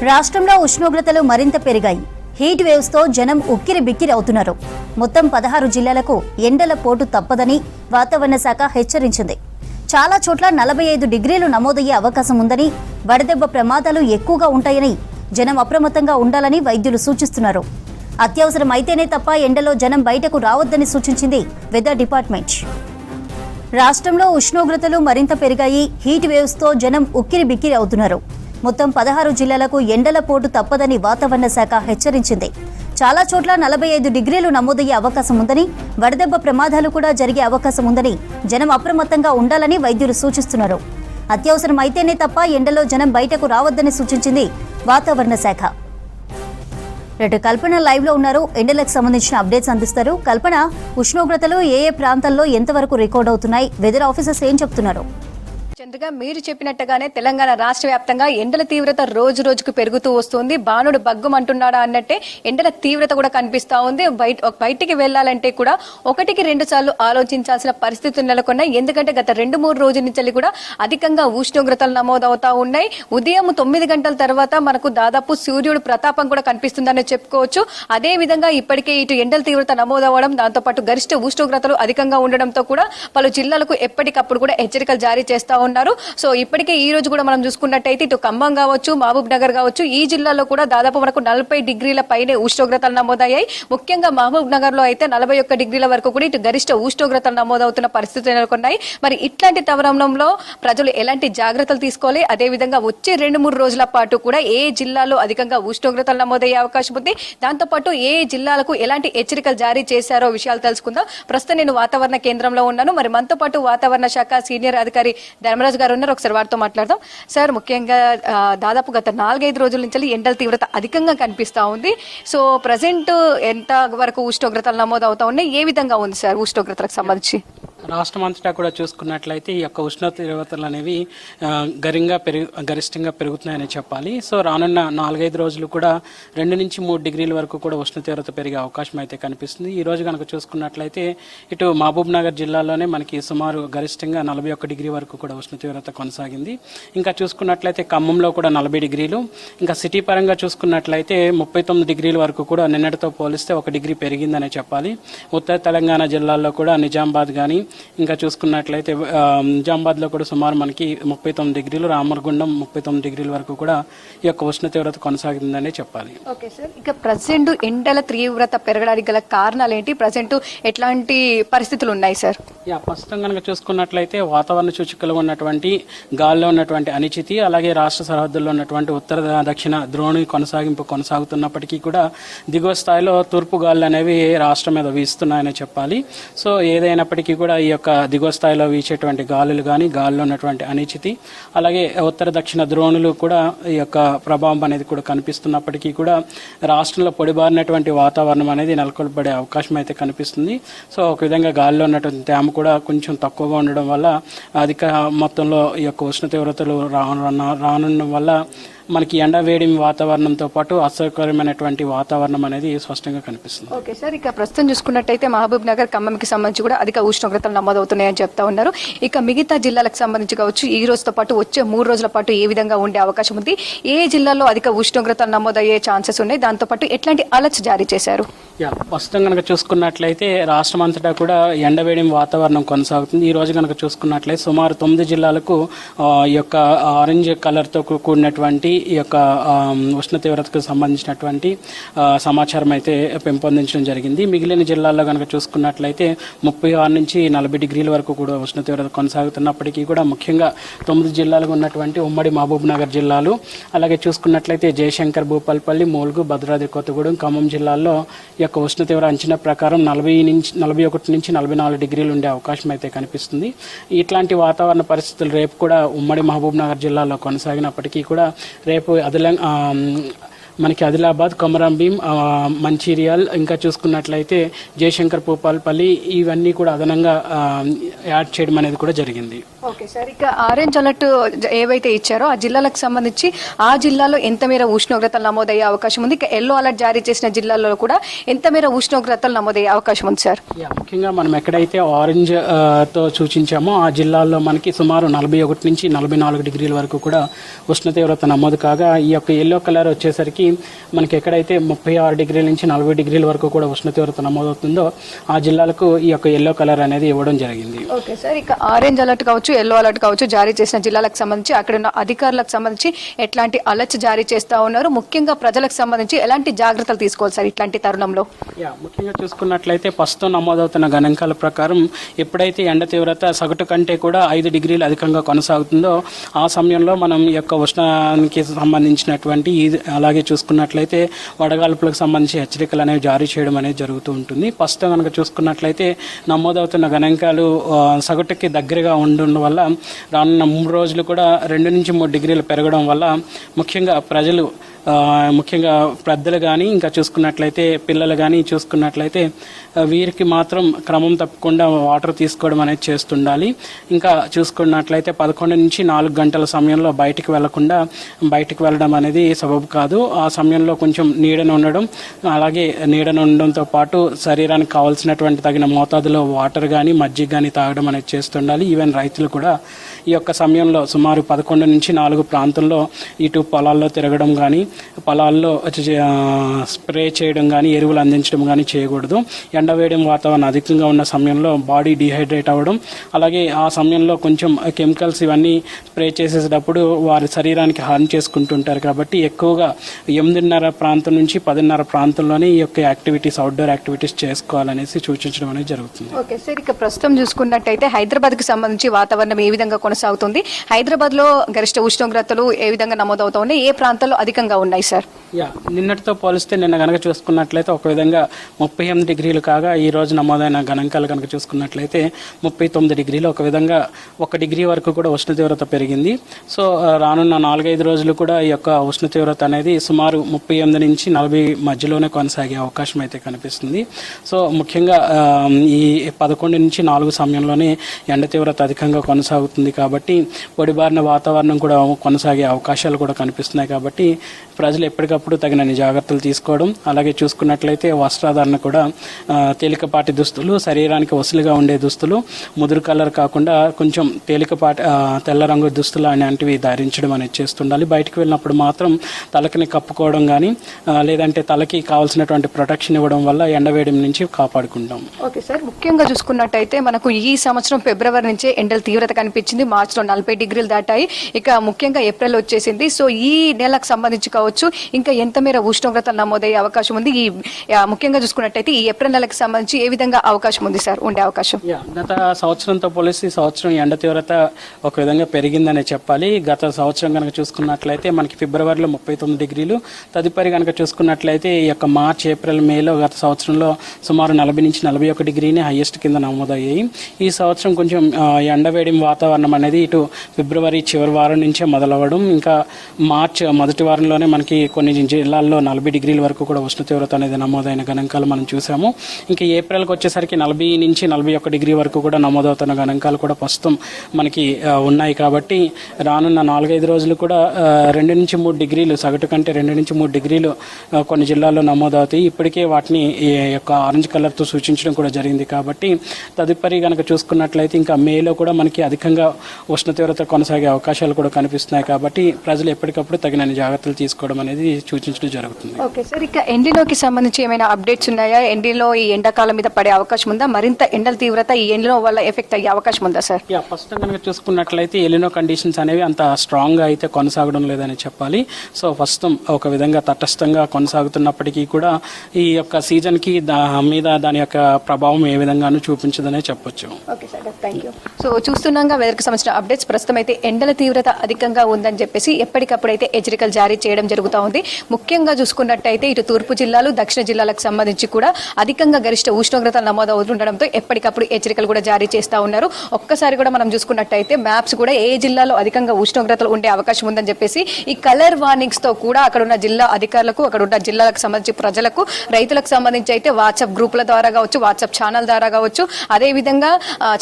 రాష్ట్రంలో ఉష్ణోగ్రతలు మరింత పెరిగాయి. హీట్ వేవ్స్ తో జనం ఉక్కిరి బిక్కిరి అవుతున్నారు. మొత్తం 16 జిల్లాలకు ఎండల పోటు తప్పదని వాతావరణ శాఖ హెచ్చరించింది. చాలా చోట్ల 45 డిగ్రీలు నమోదయ్యే అవకాశం ఉందని, వడదెబ్బ ప్రమాదాలు ఎక్కువగా ఉంటాయని జనం అప్రమత్తంగా ఉండాలని వైద్యులు సూచిస్తున్నారు. అత్యవసరం అయితేనే తప్ప ఎండలో జనం బయటకు రావద్దని సూచించింది వెదర్ డిపార్ట్మెంట్. రాష్ట్రంలో ఉష్ణోగ్రతలు మరింత పెరిగాయి. హీట్ వేవ్స్ తో జనం ఉక్కిరి బిక్కిరి అవుతున్నారు. మొత్తం 16 జిల్లాలకు ఎండల పోటు తప్పదని వాతావరణ శాఖ హెచ్చరించింది. చాలా చోట్ల 45 డిగ్రీలు నమోదయ్యే అవకాశం ఉందని, వడదెబ్బ ప్రమాదాలు కూడా జరిగే అవకాశం ఉందని జనం అప్రమత్తంగా ఉండాలని వైద్యులు సూచిస్తున్నారు. అత్యవసరం అయితేనే తప్ప ఎండలో జనం బయటకు రావద్దని సూచించింది వాతావరణ శాఖ. రేటు కల్పన లైవ్ లో ఉన్నారు. ఎండలకు సంబంధించిన అప్డేట్స్ అందిస్తారు. కల్పన, ఉష్ణోగ్రతలు ఏ ప్రాంతాల్లో ఎంతవరకు రికార్డ్ అవుతున్నాయి? వెదర్ ఆఫీసర్స్ ఏం చెప్తున్నారు? చంద్రగా మీరు చెప్పినట్టుగానే తెలంగాణ రాష్ట్ర వ్యాప్తంగా ఎండల తీవ్రత రోజు రోజుకు పెరుగుతూ వస్తుంది. బాణుడు బగ్గుమంటున్నాడా అన్నట్టే ఎండల తీవ్రత కూడా కనిపిస్తా ఉంది. బయటికి వెళ్లాలంటే కూడా 1-2 సార్లు ఆలోచించాల్సిన పరిస్థితులు నెలకొన్నాయి. ఎందుకంటే గత 2-3 రోజుల నుంచి కూడా అధికంగా ఉష్ణోగ్రతలు నమోదవుతా ఉన్నాయి. ఉదయం 9 గంటల తర్వాత మనకు దాదాపు సూర్యుడు ప్రతాపం కూడా కనిపిస్తుందని చెప్పుకోవచ్చు. అదే విధంగా ఇప్పటికే ఇటు ఎండల తీవ్రత నమోదవడం, దాంతోపాటు గరిష్ట ఉష్ణోగ్రతలు అధికంగా ఉండడంతో కూడా పలు జిల్లాలకు ఎప్పటికప్పుడు కూడా హెచ్చరికలు జారీ చేస్తా ఉన్నారు. సో ఇప్పటికే ఈ రోజు కూడా మనం చూసుకున్నట్టయితే ఇటు ఖమ్మం కావచ్చు, మహబూబ్ నగర్ కావచ్చు, ఈ జిల్లాలో కూడా దాదాపు మనకు 40 డిగ్రీల పైనే ఉష్ణోగ్రతలు నమోదయ్యాయి. ముఖ్యంగా మహబూబ్ నగర్ లో అయితే 41 డిగ్రీల వరకు కూడా ఇటు గరిష్ట ఉష్ణోగ్రతలు నమోదవుతున్న పరిస్థితులు నెలకొన్నాయి. మరి ఇట్లాంటి తరుణంలో ప్రజలు ఎలాంటి జాగ్రత్తలు తీసుకోవాలి, అదే విధంగా వచ్చే 2-3 రోజుల పాటు కూడా ఏ జిల్లాలో అధికంగా ఉష్ణోగ్రతలు నమోదయ్యే అవకాశం ఉంది, దాంతోపాటు ఏ జిల్లాలకు ఎలాంటి హెచ్చరికలు జారీ చేశారో విషయాలు తెలుసుకుందాం. ప్రస్తుతం నేను వాతావరణ కేంద్రంలో ఉన్నాను. మరి మనతో పాటు వాతావరణ శాఖ సీనియర్ అధికారి ధర్మరాజు గారు ఉన్నారు. ఒకసారి వారితో మాట్లాడదాం. సార్, ముఖ్యంగా దాదాపు గత 4-5 రోజుల నుంచి ఎండల తీవ్రత అధికంగా కనిపిస్తా ఉంది. సో ప్రజెంట్ ఎంత వరకు ఉష్ణోగ్రతలు నమోదు అవుతా ఉన్నాయి? ఏ విధంగా ఉంది సార్ ఉష్ణోగ్రతలకు సంబంధించి? రాష్ట్రం అంతటా కూడా చూసుకున్నట్లయితే ఈ యొక్క ఉష్ణ తీవ్రతలు అనేవి గరిష్టంగా పెరుగుతున్నాయని చెప్పాలి. సో రానున్న 4-5 రోజులు కూడా 2-3 డిగ్రీల వరకు కూడా ఉష్ణ తీవ్రత పెరిగే అవకాశం అయితే కనిపిస్తుంది. ఈ రోజు కనుక చూసుకున్నట్లయితే ఇటు మహబూబ్ నగర్ జిల్లాలోనే మనకి సుమారు గరిష్టంగా 41 డిగ్రీ వరకు కూడా ఉష్ణ తీవ్రత కొనసాగింది. ఇంకా చూసుకున్నట్లయితే ఖమ్మంలో కూడా 40 డిగ్రీలు, ఇంకా సిటీ పరంగా చూసుకున్నట్లయితే 39 డిగ్రీల వరకు కూడా నిన్నటితో పోలిస్తే 1 డిగ్రీ పెరిగిందనే చెప్పాలి. ఉత్తర తెలంగాణ జిల్లాల్లో కూడా నిజామాబాద్ కానీ, ఇంకా చూసుకున్నట్లయితే నిజామాబాద్లో కూడా సుమారు మనకి 39 డిగ్రీలు, రామగుండం 39 డిగ్రీల వరకు కూడా ఈ యొక్క ఉష్ణ తీవ్రత కొనసాగుతుందనే చెప్పాలి. ఓకే సార్, ఇక ప్రజెంట్ ఎండల తీవ్రత పెరగడానికి గల కారణాలు ఏంటి? ప్రజెంట్ ఎట్లాంటి పరిస్థితులు ఉన్నాయి సార్? ప్రస్తుతం కనుక చూసుకున్నట్లయితే వాతావరణ సూచికలు ఉన్నటువంటి గాల్లో ఉన్నటువంటి అనిశ్చితి, అలాగే రాష్ట్ర సరిహద్దుల్లో ఉన్నటువంటి ఉత్తర దక్షిణ ద్రోణి కొనసాగుతున్నప్పటికీ కూడా దిగువ స్థాయిలో తూర్పు గాలులు అనేవి రాష్ట్రం మీద వీస్తున్నాయని చెప్పాలి. సో ఏదైనప్పటికీ కూడా ఈ యొక్క దిగువ స్థాయిలో వీచేటువంటి గాలులు కానీ, గాలిలో ఉన్నటువంటి అనిశ్చితి, అలాగే ఉత్తర దక్షిణ ద్రోణులు కూడా ఈ యొక్క ప్రభావం అనేది కూడా కనిపిస్తున్నప్పటికీ కూడా రాష్ట్రంలో పొడిబారినటువంటి వాతావరణం అనేది నెలకొల్పడే అవకాశం అయితే కనిపిస్తుంది. సో ఒక విధంగా గాలిలో ఉన్నటువంటి తేమ కూడా కొంచెం తక్కువగా ఉండడం వల్ల అధిక మొత్తంలో ఈ యొక్క ఉష్ణ తీవ్రతలు రానుండడం వల్ల మనకి ఎండ వేడిమి వాతావరణంతో పాటు అసౌకర్యమైనటువంటి వాతావరణం అనేది స్పష్టంగా కనిపిస్తుంది. ఓకే సార్, ఇక ప్రస్తుతం చూసుకున్నట్టయితే మహబూబ్ నగర్, ఖమ్మంకి సంబంధించి కూడా అధిక ఉష్ణోగ్రతలు నమోదవుతున్నాయని చెప్తా ఉన్నారు. ఇక మిగతా జిల్లాలకు సంబంధించి కావచ్చు, ఈ రోజుతో పాటు వచ్చే 3 రోజుల పాటు ఏ విధంగా ఉండే అవకాశం ఉంది? ఏ జిల్లాలో అధిక ఉష్ణోగ్రతలు నమోదయ్యే ఛాన్సెస్ ఉన్నాయి? దాంతోపాటు ఎట్లాంటి అలర్ట్స్ జారీ చేశారు? ప్రస్తుతం కనుక చూసుకున్నట్లయితే రాష్ట్రం అంతటా కూడా ఎండవేడిమి వాతావరణం కొనసాగుతుంది. ఈ రోజు కనుక చూసుకున్నట్లయితే సుమారు 9 జిల్లాలకు ఈ యొక్క ఆరెంజ్ కలర్తో కూడినటువంటి ఈ యొక్క ఉష్ణ తీవ్రతకు సంబంధించినటువంటి సమాచారం అయితే పెంపొందించడం జరిగింది. మిగిలిన జిల్లాల్లో కనుక చూసుకున్నట్లయితే 36 నుంచి 40 డిగ్రీల వరకు కూడా ఉష్ణ తీవ్రత కొనసాగుతున్నప్పటికీ కూడా ముఖ్యంగా 9 జిల్లాలకు ఉన్నటువంటి ఉమ్మడి మహబూబ్ నగర్ జిల్లాలు, అలాగే చూసుకున్నట్లయితే జయశంకర్, భూపాలపల్లి, ములుగు, భద్రాద్రి కొత్తగూడెం, ఖమ్మం జిల్లాల్లో ఈ యొక్క ఉష్ణ తీవ్ర అంచనా ప్రకారం 41 నుంచి 44 డిగ్రీలు ఉండే అవకాశం అయితే కనిపిస్తుంది. ఇట్లాంటి వాతావరణ పరిస్థితులు రేపు కూడా ఉమ్మడి మహబూబ్ నగర్ జిల్లాలో కొనసాగినప్పటికీ కూడా రేపు మనకి ఆదిలాబాద్, కొమరంభీం, మంచిర్యాల్, ఇంకా చూసుకున్నట్లయితే జయశంకర్, భూపాలపల్లి ఇవన్నీ కూడా అదనంగా యాడ్ చేయడం అనేది కూడా జరిగింది. ఓకే సార్, ఇక ఆరెంజ్ అలర్ట్ ఏవైతే ఇచ్చారో ఆ జిల్లాలకు సంబంధించి ఆ జిల్లాలో ఎంత మేర ఉష్ణోగ్రతలు నమోదయ్యే అవకాశం ఉంది, ఇక ఎల్లో అలర్ట్ జారీ చేసిన జిల్లాల్లో కూడా ఎంత మేర ఉష్ణోగ్రతలు నమోదయ్యే అవకాశం ఉంది సార్? ముఖ్యంగా మనం ఎక్కడైతే ఆరెంజ్ తో సూచించామో ఆ జిల్లాల్లో మనకి సుమారు 41 నుంచి 44 డిగ్రీల వరకు కూడా ఉష్ణ తీవ్రత నమోదు కాగా, ఈ యొక్క ఎల్లో కలర్ వచ్చేసరికి మనకి ఎక్కడైతే 36 డిగ్రీల నుంచి 40 డిగ్రీల వరకు కూడా ఉష్ణ తీవ్రత నమోదవుతుందో ఆ జిల్లాలకు ఈ యొక్క ఎల్లో కలర్ అనేది ఇవ్వడం జరిగింది. ఓకే సార్, ఇక ఆరెంజ్ అలర్ట్ కావచ్చు, ఎల్లో అలర్ట్ కావచ్చు జారీ చేసిన జిల్లాలకు సంబంధించి అక్కడ ఉన్న అధికారులకు సంబంధించి ఎట్లాంటి అలర్ట్స్ జారీ చేస్తా ఉన్నారు, ముఖ్యంగా ప్రజలకు సంబంధించి ఎలాంటి జాగ్రత్తలు తీసుకోవాలి సార్ ఇట్లాంటి తరుణంలో? ముఖ్యంగా చూసుకున్నట్లయితే ప్రస్తుతం నమోదవుతున్న గణాంకాల ప్రకారం ఎప్పుడైతే ఎండ తీవ్రత సగటు కంటే కూడా 5 డిగ్రీలు అధికంగా కొనసాగుతుందో ఆ సమయంలో మనం ఈ యొక్క ఉష్ణానికి సంబంధించినటువంటి అలాగే చూసుకున్నట్లయితే వడగాల్పులకు సంబంధించి హెచ్చరికలు అనేవి జారీ చేయడం అనేది జరుగుతూ ఉంటుంది. ప్రస్తుతం కనుక చూసుకున్నట్లయితే నమోదవుతున్న గణాంకాలు సగటుకి దగ్గరగా ఉండడం వల్ల రానున్న 3 రోజులు కూడా 2 నుంచి 3 డిగ్రీలు పెరగడం వల్ల ముఖ్యంగా పెద్దలు కానీ ఇంకా చూసుకున్నట్లయితే పిల్లలు కానీ చూసుకున్నట్లయితే వీరికి మాత్రం క్రమం తప్పకుండా వాటర్ తీసుకోవడం అనేది చేస్తుండాలి. ఇంకా చూసుకున్నట్లయితే 11 నుంచి 4 గంటల సమయంలో బయటికి వెళ్ళడం అనేది సబబు కాదు. ఆ సమయంలో కొంచెం నీడను ఉండడంతో పాటు శరీరానికి కావాల్సినటువంటి తగిన మోతాదులో వాటర్ కానీ మజ్జిగ కానీ తాగడం అనేది చేస్తుండాలి. ఈవెన్ రైతులు కూడా ఈ యొక్క సమయంలో సుమారు 11 నుంచి 4 ప్రాంతంలో ఇటు పొలాల్లో తిరగడం కానీ, పొలాల్లో స్ప్రే చేయడం కానీ, ఎరువులు అందించడం కానీ చేయకూడదు. ఎండవేయడం వాతావరణం అధికంగా ఉన్న సమయంలో బాడీ డిహైడ్రేట్ అవ్వడం, అలాగే ఆ సమయంలో కొంచెం కెమికల్స్ ఇవన్నీ స్ప్రే చేసేటప్పుడు వారి శరీరానికి హాని చేసుకుంటుంటారు. కాబట్టి ఎక్కువగా 8:30 ప్రాంతం నుంచి 10:30 ప్రాంతంలోనే ఈ యొక్క అవుట్డోర్ యాక్టివిటీస్ చేసుకోవాలనేసి సూచించడం అనేది జరుగుతుంది. ఓకే సార్, ఇక ప్రస్తుతం చూసుకున్నట్టయితే హైదరాబాద్కి సంబంధించి వాతావరణం ఏ విధంగా కొనసాగుతుంది, హైదరాబాద్లో గరిష్ట ఉష్ణోగ్రతలు ఏ విధంగా నమోదవుతా ఉన్నాయి, ఏ ప్రాంతాల్లో అధికంగా ఉన్నాయి సార్? నిన్నటితో పోలిస్తే నిన్న కనుక చూసుకున్నట్లయితే ఒక విధంగా 38 డిగ్రీలు కాగా ఈ రోజు నమోదైన గణాంకాలు కనుక చూసుకున్నట్లయితే 39 డిగ్రీలు, ఒక విధంగా 1 డిగ్రీ వరకు కూడా ఉష్ణ తీవ్రత పెరిగింది. సో రానున్న 4-5 రోజులు కూడా ఈ యొక్క ఉష్ణ తీవ్రత అనేది సుమారు 38 నుంచి 40 మధ్యలోనే కొనసాగే అవకాశం అయితే కనిపిస్తుంది. సో ముఖ్యంగా ఈ 11 నుంచి 4 సమయంలోనే ఎండ తీవ్రత అధికంగా కొనసాగుతుంది కాబట్టి పొడిబారిన వాతావరణం కూడా కొనసాగే అవకాశాలు కూడా కనిపిస్తున్నాయి. కాబట్టి ప్రజలు ఎప్పటికప్పుడు తగిన జాగ్రత్తలు తీసుకోవడం, అలాగే చూసుకున్నట్లయితే వస్త్రాధారణ కూడా తేలికపాటి దుస్తులు, శరీరానికి వసులుగా ఉండే దుస్తులు, ముదురు కలర్ కాకుండా కొంచెం తేలికపాటి తెల్ల రంగు దుస్తులు అనేటివి ధరించడం అనేది చేస్తుండాలి. బయటకు వెళ్ళినప్పుడు మాత్రం తలకిని కప్పుకోవడం కానీ లేదంటే తలకి కావాల్సినటువంటి ప్రొటెక్షన్ ఇవ్వడం వల్ల ఎండవేయడం నుంచి కాపాడుకుంటాం. ఓకే సార్, ముఖ్యంగా చూసుకున్నట్టయితే మనకు ఈ సంవత్సరం ఫిబ్రవరి నుంచే ఎండల తీవ్రత కనిపించింది, మార్చిలో 40 డిగ్రీలు దాటాయి, ఇక ముఖ్యంగా ఏప్రిల్ వచ్చేసింది. సో ఈ నెలకు సంబంధించి కావచ్చు ఇంకా ఎంత మేర ఉష్ణోగ్రతలు నమోదయ్యే అవకాశం ఉంది, ఈ ముఖ్యంగా చూసుకున్నట్టయితే ఈ ఏప్రిల్ నెలకు సంబంధించి ఏ విధంగా అవకాశం ఉంది సార్, ఉండే అవకాశం? గత సంవత్సరంతో పోలిసి ఈ సంవత్సరం ఎండ తీవ్రత ఒక విధంగా పెరిగిందనే చెప్పాలి. గత సంవత్సరం కనుక చూసుకున్నట్లయితే మనకి ఫిబ్రవరిలో 39 డిగ్రీలు, తదుపరి కనుక చూసుకున్నట్లయితే ఈ యొక్క మార్చ్, ఏప్రిల్, మేలో గత సంవత్సరంలో సుమారు 40 నుంచి 41 డిగ్రీనే హైయెస్ట్ కింద నమోదయ్యాయి. ఈ సంవత్సరం కొంచెం ఎండవేడి వాతావరణం అనేది ఇటు ఫిబ్రవరి చివరి వారం నుంచే మొదలవ్వడం, ఇంకా మార్చ్ మొదటి వారంలోనే మనకి కొన్ని జిల్లాల్లో 40 డిగ్రీల వరకు కూడా ఉష్ణ తీవ్రత అనేది నమోదైన గణాంకాలు మనం చూసాము. ఇంకా ఏప్రిల్కి వచ్చేసరికి 40 నుంచి 41 డిగ్రీ వరకు కూడా నమోదవుతున్న గణాంకాలు కూడా ప్రస్తుతం మనకి ఉన్నాయి. కాబట్టి రానున్న 4-5 రోజులు కూడా 2 నుంచి 3 డిగ్రీలు సగటు కంటే 2 నుంచి 3 డిగ్రీలు కొన్ని జిల్లాల్లో నమోదవుతాయి. ఇప్పటికే వాటిని ఈ యొక్క ఆరెంజ్ కలర్తో సూచించడం కూడా జరిగింది. కాబట్టి తదుపరి కనుక చూసుకున్నట్లయితే ఇంకా మేలో కూడా మనకి అధికంగా ఉష్ణ తీవ్రత కొనసాగే అవకాశాలు కూడా కనిపిస్తున్నాయి. కాబట్టి ప్రజలు ఎప్పటికప్పుడు తగిన జాగ్రత్తలు తీసుకోవడం అనేది సూచించడం జరుగుతుంది. ఓకే సార్, ఇక ఎండిలోకి సంబంధించి ఏమైనా అప్డేట్స్ ఉన్నాయా? ఎండిలో ఈ ఎండాకాలం మీద పడే అవకాశం ఉందా? మరింత ఎండల తీవ్రత ఈ ఎండిలో వల్ల ఎఫెక్ట్ అయ్యే అవకాశం ఉందా సార్? ఫస్ట్ కనుక చూసుకున్నట్లయితే ఎలినో కండిషన్స్ అనేవి అంత స్ట్రాంగ్ గా అయితే కొనసాగడం లేదని చెప్పాలి. సో ఫస్ట్ ఒక విధంగా తటస్థంగా కొనసాగుతున్నప్పటికీ కూడా ఈ యొక్క సీజన్ కి దాని యొక్క ప్రభావం ఏ విధంగానూ చూపించదనే చెప్పొచ్చు. Okay sir, thank you. So చూస్తున్నాగా వెదర్కి సంబంధించిన అప్డేట్స్. ప్రస్తుతం అయితే ఎండల తీవ్రత అధికంగా ఉందని చెప్పేసి ఎప్పటికప్పుడు అయితే హెచ్చరికలు జారీ చేయడం జరుగుతూ ఉంది. ముఖ్యంగా చూసుకున్నట్టయితే ఇటు తూర్పు జిల్లాలు, దక్షిణ జిల్లాలకు సంబంధించి కూడా అధికంగా గరిష్ట ఉష్ణోగ్రతలు నమోదవుతుండడంతో ఎప్పటికప్పుడు హెచ్చరికలు కూడా జారీ చేస్తూ ఉన్నారు. ఒక్కసారి కూడా మనం చూసుకున్నట్టయితే మ్యాప్స్ కూడా ఏ జిల్లాలో అధికంగా ఉష్ణోగ్రతలు ఉండే అవకాశం ఉందని చెప్పేసి ఈ కలర్ వార్నింగ్స్ తో కూడా అక్కడ ఉన్న జిల్లా అధికారులకు, అక్కడ ఉన్న జిల్లాలకు సంబంధించి ప్రజలకు, రైతులకు సంబంధించి అయితే వాట్సాప్ గ్రూపుల ద్వారా కావచ్చు, వాట్సాప్ ఛానల్ ద్వారా కావచ్చు, అదే విధంగా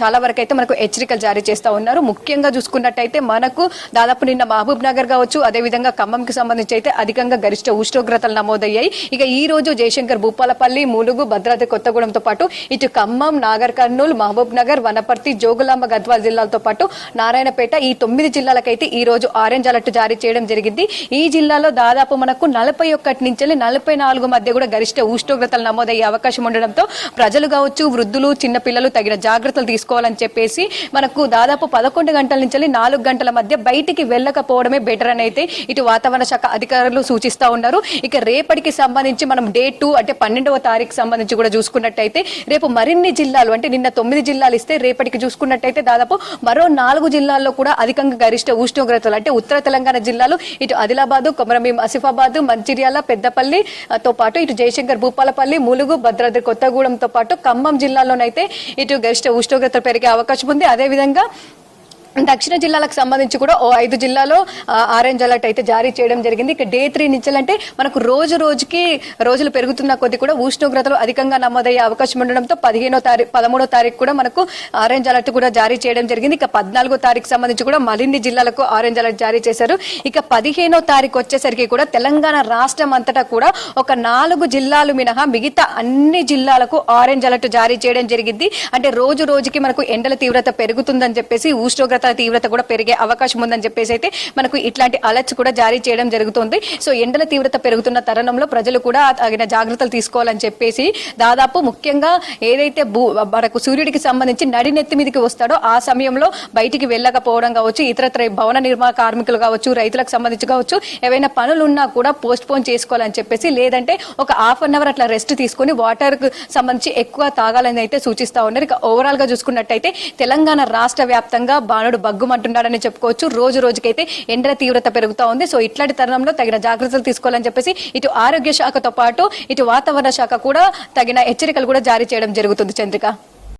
చాలా వరకు అయితే మనకు హెచ్చరికలు జారీ చేస్తూ ఉన్నారు. ముఖ్యంగా చూసుకున్నట్టయితే మనకు దాదాపు నిన్న మహబూబ్ నగర్ కావచ్చు, అదే విధంగా ఖమ్మంకి సంబంధించి అయితే అధికంగా గరిష్ట ఉష్ణోగ్రతలు నమోదయ్యాయి. ఇక ఈ రోజు జయశంకర్, భూపాలపల్లి, ములుగు, భద్రాద్రి కొత్తగూడెంతో పాటు ఇటు ఖమ్మం, నాగర్ కర్నూలు, మహబూబ్ నగర్, వనపర్తి, జోగులాంబ, గద్వాల్ జిల్లాలతో పాటు నారాయణపేట, ఈ 9 జిల్లాలకైతే ఈ రోజు ఆరెంజ్ అలర్ట్ జారీ చేయడం జరిగింది. ఈ జిల్లాలో దాదాపు మనకు 41 నుంచి 44 మధ్య కూడా గరిష్ట ఉష్ణోగ్రతలు నమోదయ్యే అవకాశం ఉండడంతో ప్రజలు కావచ్చు, వృద్ధులు, చిన్న పిల్లలు తగిన జాగ్రత్తలు తీసుకోవాలని చెప్పేసి మనకు దాదాపు 11 గంటల నుంచి 4 గంటల మధ్య బయటికి వెళ్ళకపోవడమే బెటర్ అని అయితే ఇటు వాతావరణ శాఖ అధికారులు సూచిస్తా ఉన్నారు. ఇక రేపటికి సంబంధించి మనం డే 2 అంటే 12వ తారీఖు సంబంధించి కూడా చూసుకున్నట్టయితే రేపు మరిన్ని జిల్లాలు, అంటే నిన్న 9 జిల్లాలు ఇస్తే రేపటికి చూసుకున్నట్టయితే దాదాపు మరో 4 జిల్లాల్లో కూడా అధికంగా గరిష్ట ఉష్ణోగ్రతలు, అంటే ఉత్తర తెలంగాణ జిల్లాలు ఇటు ఆదిలాబాద్, కొమరంభీం, ఆసిఫాబాద్, మంచిర్యాల, పెద్దపల్లి తో పాటు ఇటు జయశంకర్, భూపాలపల్లి, ములుగు, భద్రాద్రి కొత్తగూడెంతో పాటు ఖమ్మం జిల్లాలోనైతే ఇటు గరిష్ట ఉష్ణోగ్రతలు పెరిగే అవకాశం ఉంది. అదేవిధంగా దక్షిణ జిల్లాలకు సంబంధించి కూడా 5 జిల్లాలో ఆరెంజ్ అలర్ట్ అయితే జారీ చేయడం జరిగింది. ఇక డే 3 నుంచి అంటే మనకు రోజుకి రోజులు పెరుగుతున్న కొద్ది కూడా ఉష్ణోగ్రతలు అధికంగా నమోదయ్యే అవకాశం ఉండడంతో 13వ తారీఖు కూడా మనకు ఆరెంజ్ అలర్ట్ కూడా జారీ చేయడం జరిగింది. ఇక 14వ తారీఖు సంబంధించి కూడా మరిన్ని జిల్లాలకు ఆరెంజ్ అలర్ట్ జారీ చేశారు. ఇక 15వ తారీఖు వచ్చేసరికి కూడా తెలంగాణ రాష్ట్రం అంతటా కూడా ఒక 4 జిల్లాలు మినహా మిగతా అన్ని జిల్లాలకు ఆరెంజ్ అలర్ట్ జారీ చేయడం జరిగింది. అంటే రోజుకి మనకు ఎండల తీవ్రత పెరుగుతుందని చెప్పేసి, ఉష్ణోగ్రత తీవ్రత కూడా పెరిగే అవకాశం ఉందని చెప్పేసి అయితే మనకు ఇట్లాంటి అలర్ట్స్ కూడా జారీ చేయడం జరుగుతుంది. సో ఎండల తీవ్రత పెరుగుతున్న తరుణంలో ప్రజలు కూడా తగిన జాగ్రత్తలు తీసుకోవాలని చెప్పేసి, దాదాపు ముఖ్యంగా ఏదైతే మనకు సూర్యుడికి సంబంధించి నడినెత్తి మీదకి వస్తాడో ఆ సమయంలో బయటికి వెళ్ళకపోవడం కావచ్చు, ఇతరత్ర భవన నిర్మాణ కార్మికులు కావచ్చు, రైతులకు సంబంధించి కావచ్చు, ఏవైనా పనులు ఉన్నా కూడా పోస్ట్ పోన్ చేసుకోవాలని చెప్పేసి, లేదంటే ఒక హాఫ్ అన్ అవర్ అట్లా రెస్ట్ తీసుకుని వాటర్ కు సంబంధించి ఎక్కువ తాగాలని అయితే సూచిస్తా ఉన్నారు. ఇక ఓవరాల్ గా చూసుకున్నట్టయితే తెలంగాణ రాష్ట్ర వ్యాప్తంగా బాణుడు బగ్గుమంటున్నాడని చెప్పుకోవచ్చు. రోజుకైతే ఎండల తీవ్రత పెరుగుతా ఉంది. సో ఇట్లాంటి తరుణంలో తగిన జాగ్రత్తలు తీసుకోవాలని చెప్పేసి ఇటు ఆరోగ్య శాఖతో పాటు ఇటు వాతావరణ శాఖ కూడా తగిన హెచ్చరికలు కూడా జారీ చేయడం జరుగుతుంది. చంద్రిక.